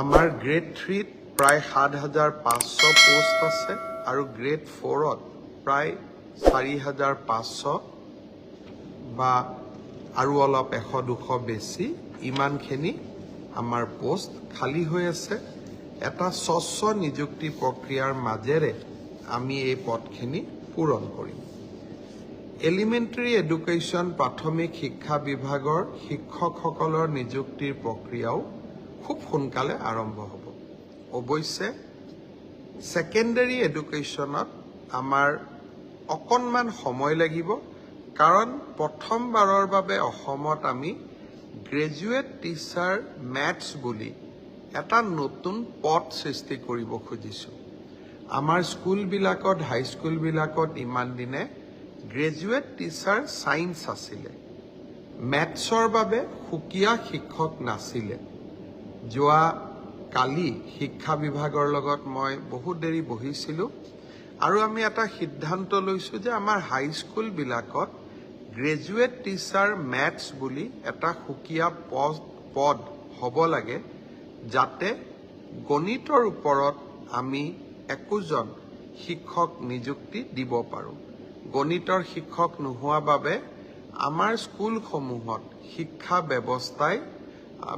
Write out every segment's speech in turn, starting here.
আমাৰ গ্ৰেড 3 প্ৰায় ৭৫০০ পোষ্ট আছে আৰু গ্ৰেড 4ত প্ৰায় ৪৫০০ বা আৰু অলপ ১০০-২০০ বেছি ইমানখিনি আমাৰ পোষ্ট খালী হৈ আছে। এটা স্বচ্ছ নিযুক্তি প্ৰক্ৰিয়াৰ মাজেৰে আমি এই পদখিনি পূৰণ কৰিম। এলিমেণ্টাৰী এডুকেশ্যন প্ৰাথমিক শিক্ষা বিভাগৰ শিক্ষকসকলৰ নিযুক্তিৰ প্ৰক্ৰিয়াও খুব সোনকালে আৰম্ভ হ'ব। অৱশ্যে ছেকেণ্ডাৰী এডুকেশ্যনত আমাৰ অকণমান সময় লাগিব, কাৰণ প্ৰথমবাৰৰ বাবে অসমত আমি গ্ৰেজুৱেট টিচাৰ মেথছ বুলি এটা নতুন পদ সৃষ্টি কৰিব খুজিছোঁ। আমাৰ স্কুলবিলাকত হাইস্কুলবিলাকত ইমান দিনে গ্ৰেজুৱেট টিচাৰ ছায়েন্স আছিলে, মেথছৰ বাবে সুকীয়া শিক্ষক নাছিলে। যোৱা কালি শিক্ষা বিভাগৰ লগত মই বহুত দেৰি বহিছিলোঁ আৰু আমি এটা সিদ্ধান্ত লৈছোঁ যে আমাৰ হাইস্কুলবিলাকত গ্ৰেজুৱেট টিচাৰ মেথছ বুলি এটা সুকীয়া পদ হ'ব লাগে, যাতে গণিতৰ ওপৰত আমি একোজন শিক্ষক নিযুক্তি দিব পাৰোঁ। গণিতৰ শিক্ষক নোহোৱা বাবে আমাৰ স্কুলসমূহত শিক্ষা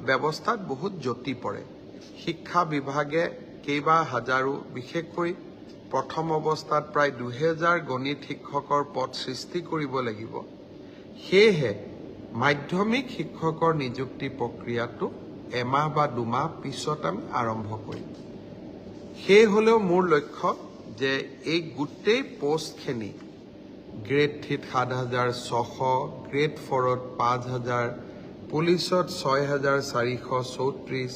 ব্যৱস্থাত বহুত জটি পৰে। শিক্ষা বিভাগে কেইবা হাজাৰো, বিশেষকৈ প্ৰথম অৱস্থাত প্ৰায় ২০০০ গণিত শিক্ষকৰ পদ সৃষ্টি কৰিব লাগিব। সেয়েহে মাধ্যমিক শিক্ষকৰ নিযুক্তি প্ৰক্ৰিয়াটো এমাহ বা ২ মাহ পিছত আমি আৰম্ভ কৰিম। সেই হ'লেও মোৰ লক্ষ্য যে এই গোটেই পোষ্টখিনি গ্ৰেড 3ত ৭৬০০, গ্ৰেড 4ত ৫০০০, পুলিচত ৬৪৩৪,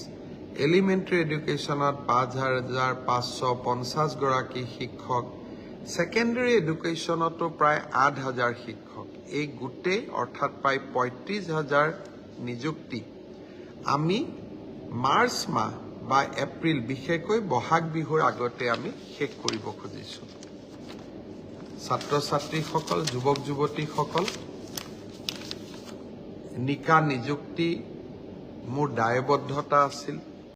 এলিমেণ্টাৰী এডুকেশ্যনত ৫৫৫০ গৰাকী শিক্ষক, ছেকেণ্ডাৰী এডুকেশ্যনতো প্ৰায় ৮০০০ শিক্ষক, এই গোটেই অৰ্থাৎ প্ৰায় ৩৫০০০ নিযুক্তি আমি মাৰ্চ মাহ বা এপ্ৰিল, বিশেষকৈ বহাগ বিহুৰ আগতে আমি শেষ কৰিব খুজিছোঁ। ছাত্ৰ ছাত্ৰীসকল, যুৱক যুৱতীসকল, নিকা নিযুক্তি মোৰ দায়বদ্ধতা আছিল।